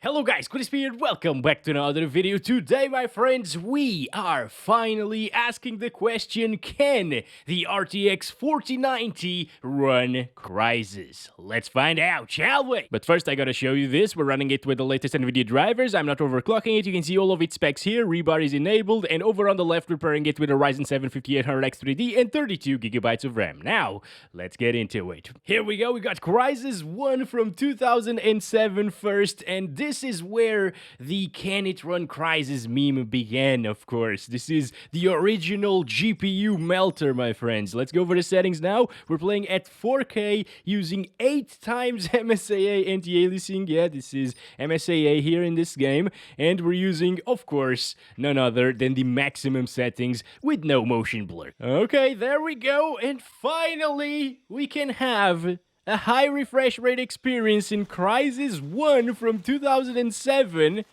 Hello guys, Crysis here, welcome back to another video. Today, my friends, we are finally asking the question, can the RTX 4090 run Crysis? Let's find out, shall we? But first, I gotta show you this. We're running it with the latest Nvidia drivers. I'm not overclocking it. You can see all of its specs here. Rebar is enabled, and over on the left, we're pairing it with a Ryzen 7 5800X 3D and 32GB of RAM. Now, let's get into it. Here we go, we got Crysis 1 from 2007 first, and this is where the can it run Crysis meme began, of course. This is the original GPU melter, my friends. Let's go over the settings now. We're playing at 4K using 8 times MSAA anti-aliasing. Yeah, this is MSAA here in this game. And we're using, of course, none other than the maximum settings with no motion blur. Okay, there we go. And finally, we can have a high refresh rate experience in Crysis 1 from 2007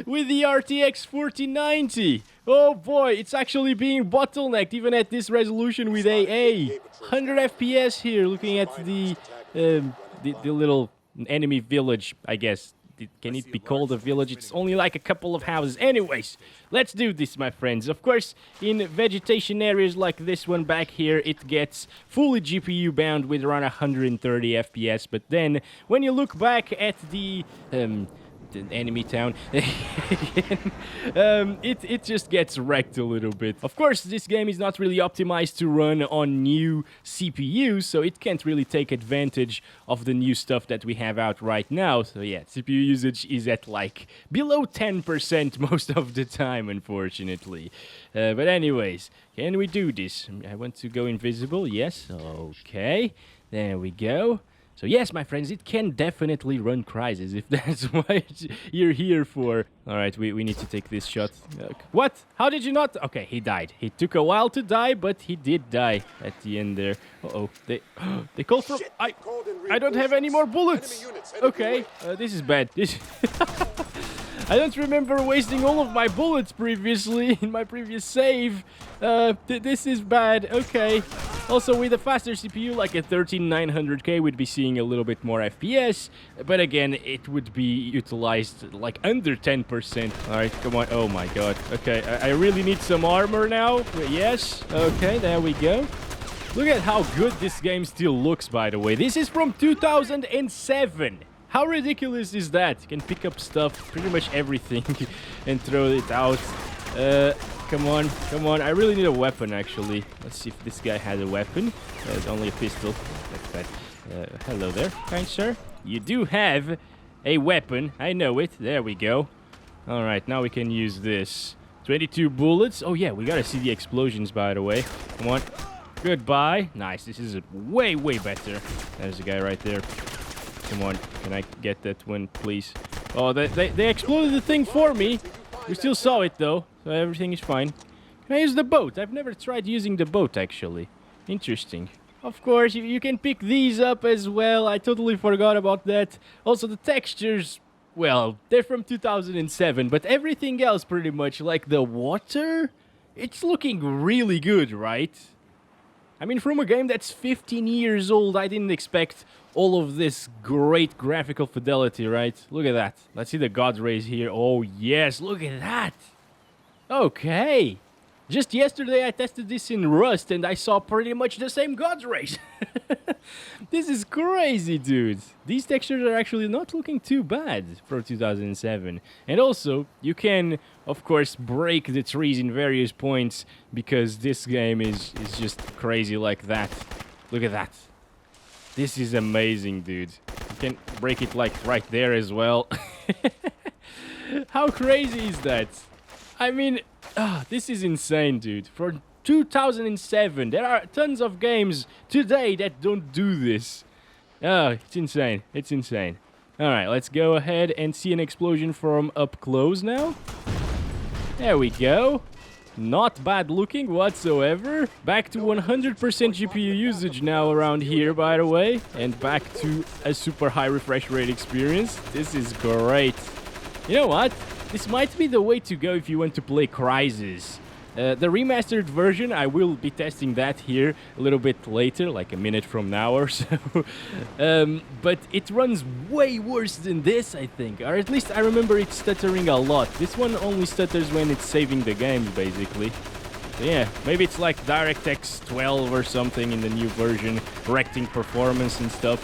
with the RTX 4090. Oh boy, it's actually being bottlenecked even at this resolution with AA. 100 FPS here, looking at the little enemy village, I guess. Can it be called a village? It's only like a couple of houses. Anyways, let's do this, my friends. Of course, in vegetation areas like this one back here, it gets fully GPU bound with around 130 FPS. But then, when you look back at the enemy town, it just gets wrecked a little bit. Of course, this game is not really optimized to run on new CPUs, so it can't really take advantage of the new stuff that we have out right now. So yeah, CPU usage is at like below 10% most of the time, unfortunately. But anyways, can we do this? I want to go invisible. Yes. Okay. There we go. So yes, my friends, it can definitely run Crysis if that's what you're here for. Alright, we need to take this shot. What? How did you not? Okay, he died. He took a while to die, but he did die at the end there. Uh-oh. They called for... I don't have any more bullets. Okay, this is bad. I don't remember wasting all of my bullets previously in my previous save. This is bad. Okay. Also, with a faster CPU like a 13900K, we'd be seeing a little bit more FPS. But again, it would be utilized like under 10%. Alright, come on. Oh my god. Okay, I really need some armor now. Yes. Okay, there we go. Look at how good this game still looks, by the way. This is from 2007. How ridiculous is that? You can pick up stuff, pretty much everything, and throw it out. Come on, come on. I really need a weapon, actually. Let's see if this guy has a weapon. It's only a pistol. That's bad. Hello there, kind sir. You do have a weapon. I know it. There we go. All right, now we can use this. 22 bullets. Oh, yeah, we gotta see the explosions, by the way. Come on. Goodbye. Nice. This is way, way better. There's a guy right there. Come on, can I get that one, please? Oh, they exploded the thing for me. We still saw it, though, so everything is fine. Can I use the boat? I've never tried using the boat, actually. Interesting. Of course, you can pick these up as well. I totally forgot about that. Also, the textures, well, they're from 2007, but everything else pretty much, like the water, it's looking really good, right? I mean, from a game that's 15 years old, I didn't expect all of this great graphical fidelity, right? Look at that. Let's see the God rays here. Oh, yes, look at that. Okay. Just yesterday, I tested this in Rust, and I saw pretty much the same God rays. This is crazy, dude. These textures are actually not looking too bad for 2007. And also, you can, of course, break the trees in various points, because this game is just crazy like that. Look at that. This is amazing, dude. You can break it like right there as well. How crazy is that? I mean, this is insane, dude. For 2007, there are tons of games today that don't do this. Oh, it's insane. It's insane. Alright, let's go ahead and see an explosion from up close now. There we go. Not bad looking whatsoever. Back to 100% GPU usage now around here, by the way. And back to a super high refresh rate experience. This is great. You know what? This might be the way to go if you want to play Crysis. The remastered version, I will be testing that here a little bit later, like a minute from now or so. But it runs way worse than this, I think. Or at least I remember it stuttering a lot. This one only stutters when it's saving the games, basically. So yeah, maybe it's like DirectX 12 or something in the new version, correcting performance and stuff.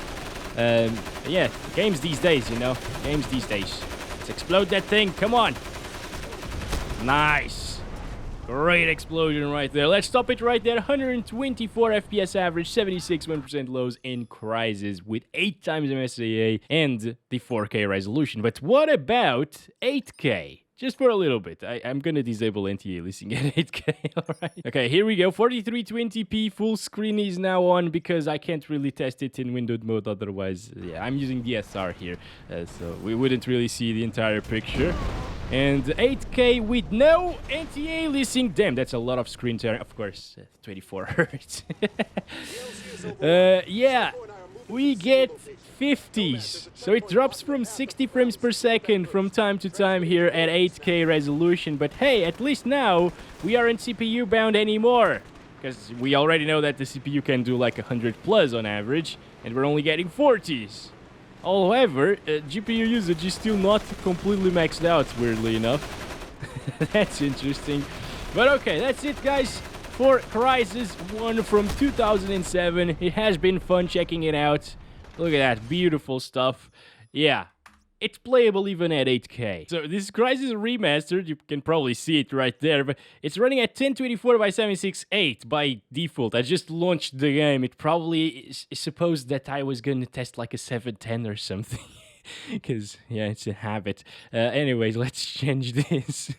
Yeah, games these days, you know. Games these days. Let's explode that thing, come on! Nice! Great explosion right there. Let's stop it right there. 124 FPS average, 76 1% lows in Crysis with 8 times MSAA and the 4K resolution. But what about 8K? Just for a little bit. I'm gonna disable anti-aliasing at 8K, alright? Okay, here we go. 4320p full screen is now on because I can't really test it in windowed mode otherwise. Yeah, I'm using DSR here, so we wouldn't really see the entire picture. And 8K with no anti-aliasing. Damn, that's a lot of screen tearing. Of course, 24 Hz. Yeah, we get 50s. So it drops from 60 frames per second from time to time here at 8K resolution. But hey, at least now we aren't CPU bound anymore. Because we already know that the CPU can do like 100 plus on average. And we're only getting 40s. However, GPU usage is still not completely maxed out, weirdly enough. That's interesting. But okay, that's it, guys, for Crysis 1 from 2007. It has been fun checking it out. Look at that, beautiful stuff. Yeah, it's playable even at 8K. So this is Crysis Remastered. You can probably see it right there, but it's running at 1024 by 768 by default. I just launched the game. It probably is supposed that I was going to test like a 710 or something. Because, yeah, it's a habit. Anyways, let's change this.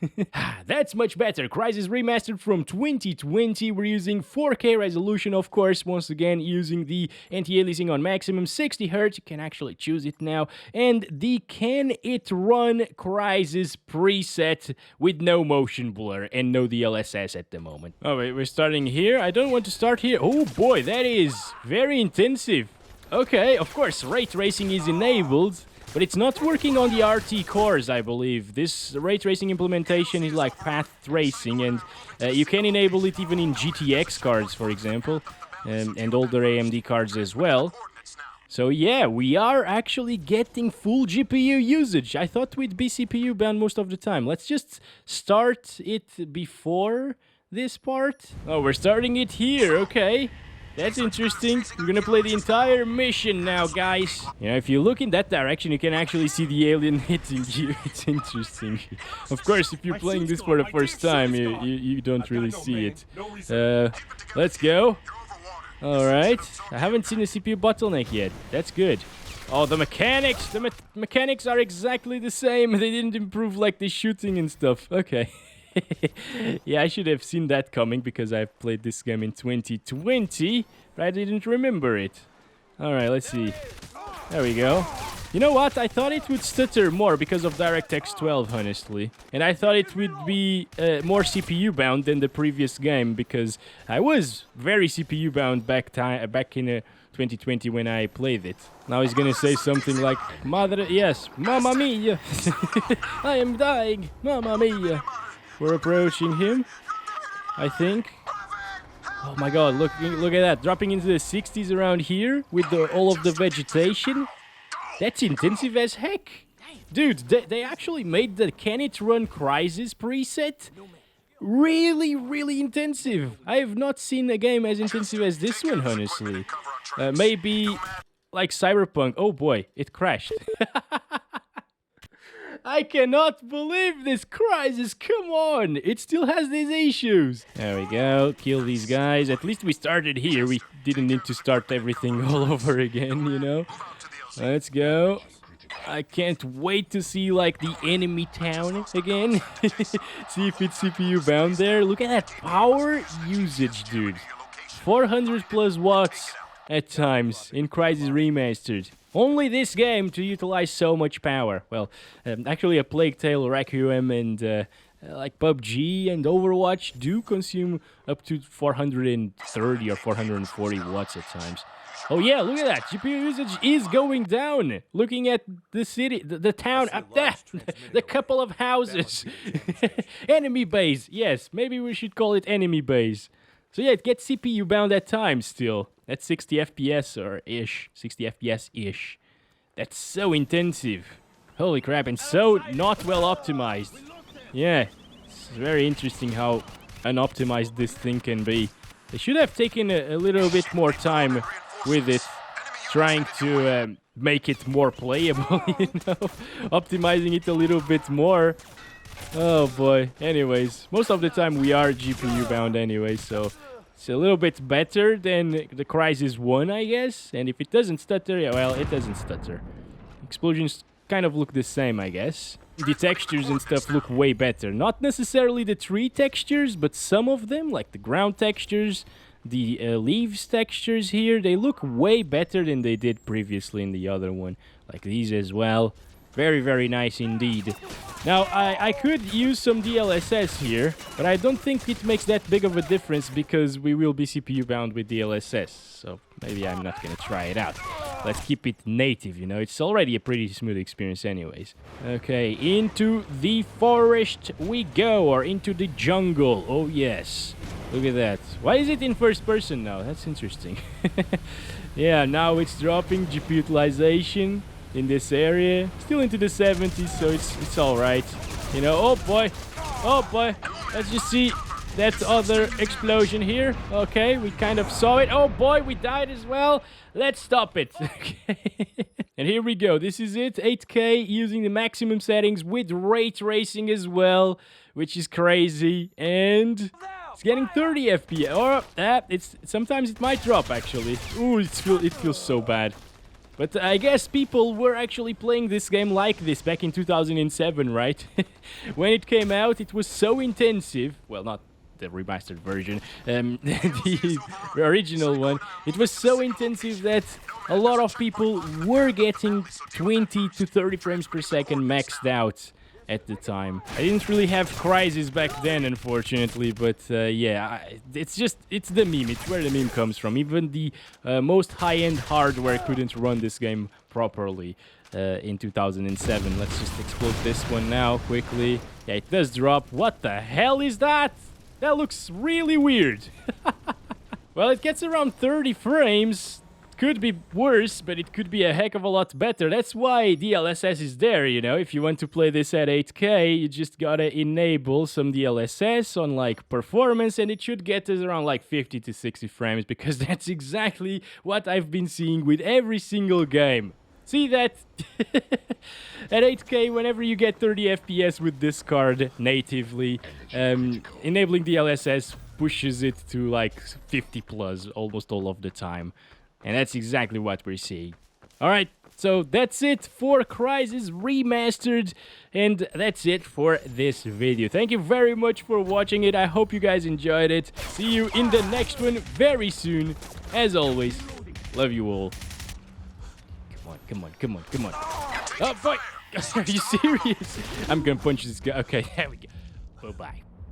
That's much better. Crysis Remastered from 2020. We're using 4K resolution, of course. Once again, using the anti-aliasing on maximum 60 Hz. You can actually choose it now. And the Can It Run Crysis preset with no motion blur and no DLSS at the moment. Oh, wait, we're starting here. I don't want to start here. Oh, boy, that is very intensive. Okay, of course, ray tracing is enabled. But it's not working on the RT cores, I believe. This ray tracing implementation is like path tracing, and you can enable it even in GTX cards, for example, and older AMD cards as well. So yeah, we are actually getting full GPU usage. I thought we'd be CPU bound most of the time. Let's just start it before this part. Oh, we're starting it here, okay. That's interesting. We're gonna play the entire mission now, guys. You know, if you look in that direction, you can actually see the alien hitting you. It's interesting. Of course, if you're playing this for the first time, you don't really see it. Let's go. Alright. I haven't seen a CPU bottleneck yet. That's good. Oh, the mechanics! The mechanics are exactly the same. They didn't improve like the shooting and stuff. Okay. Yeah, I should have seen that coming because I've played this game in 2020, but I didn't remember it. Alright, let's see. There we go. You know what? I thought it would stutter more because of DirectX 12, honestly. And I thought it would be more CPU bound than the previous game because I was very CPU bound back in 2020 when I played it. Now he's gonna say something like, yes, Mamma Mia! I am dying! Mamma Mia! We're approaching him, I think. Oh my god, look at that. Dropping into the 60s around here with all of the vegetation. That's intensive as heck. Dude, they actually made the Can It Run Crysis preset really, really intensive. I have not seen a game as intensive as this one, honestly. Maybe like Cyberpunk. Oh boy, it crashed. I cannot believe this Crysis, come on! It still has these issues! There we go, kill these guys. At least we started here, we didn't need to start everything all over again, you know? Let's go. I can't wait to see, like, the enemy town again. See if it's CPU bound there. Look at that power usage, dude. 400 plus watts at times in Crysis Remastered. Only this game to utilize so much power. Well, actually a Plague Tale, Requiem, and like PUBG and Overwatch do consume up to 430 or 440 watts at times. Oh yeah, look at that. GPU usage is going down. Looking at the city, the town up there, the couple of houses. Enemy base. Yes, maybe we should call it enemy base. So yeah, it gets CPU bound at times still. That's 60 FPS or ish. 60 FPS ish. That's so intensive. Holy crap, and so not well optimized. Yeah, it's very interesting how unoptimized this thing can be. They should have taken a little bit more time with it, trying to make it more playable, you know, optimizing it a little bit more. Oh boy. Anyways, most of the time we are GPU bound anyway, so it's a little bit better than the Crysis 1, I guess. And if it doesn't stutter, yeah, well, it doesn't stutter. Explosions kind of look the same, I guess. The textures and stuff look way better. Not necessarily the tree textures, but some of them, like the ground textures, the leaves textures here, they look way better than they did previously in the other one. Like these as well. Very, very nice indeed. Now, I could use some DLSS here, but I don't think it makes that big of a difference because we will be CPU bound with DLSS. So maybe I'm not going to try it out. Let's keep it native, you know. It's already a pretty smooth experience anyways. Okay, into the forest we go, or into the jungle. Oh, yes. Look at that. Why is it in first person now? That's interesting. Yeah, now it's dropping GPU utilization in this area. Still into the 70s, so it's all right. You know, oh boy. Oh boy. Let's just see that other explosion here. Okay, we kind of saw it. Oh boy, we died as well. Let's stop it. Okay. And here we go. This is it. 8K using the maximum settings with ray tracing as well, which is crazy. And it's getting 30 FPS. Or sometimes it might drop actually. Ooh, it feels so bad. But I guess people were actually playing this game like this back in 2007, right? When it came out, it was so intensive. Well, not the remastered version, the original one. It was so intensive that a lot of people were getting 20 to 30 frames per second maxed out at the time. I didn't really have Crysis back then, unfortunately, but yeah, it's the meme. It's where the meme comes from. Even the most high-end hardware couldn't run this game properly in 2007. Let's just explode this one now, quickly. Yeah, it does drop. What the hell is that? That looks really weird. Well, it gets around 30 frames. Could be worse, but it could be a heck of a lot better. That's why DLSS is there, you know. If you want to play this at 8K, you just gotta enable some DLSS on like performance, and it should get us around like 50 to 60 frames, because that's exactly what I've been seeing with every single game. See that? At 8K, whenever you get 30 FPS with this card natively, enabling DLSS pushes it to like 50 plus almost all of the time. And that's exactly what we're seeing. Alright, so that's it for Crysis Remastered, and that's it for this video. Thank you very much for watching it. I hope you guys enjoyed it. See you in the next one very soon. As always, love you all. Come on. Oh boy! Are you serious? I'm gonna punch this guy. Okay, there we go. Bye-bye.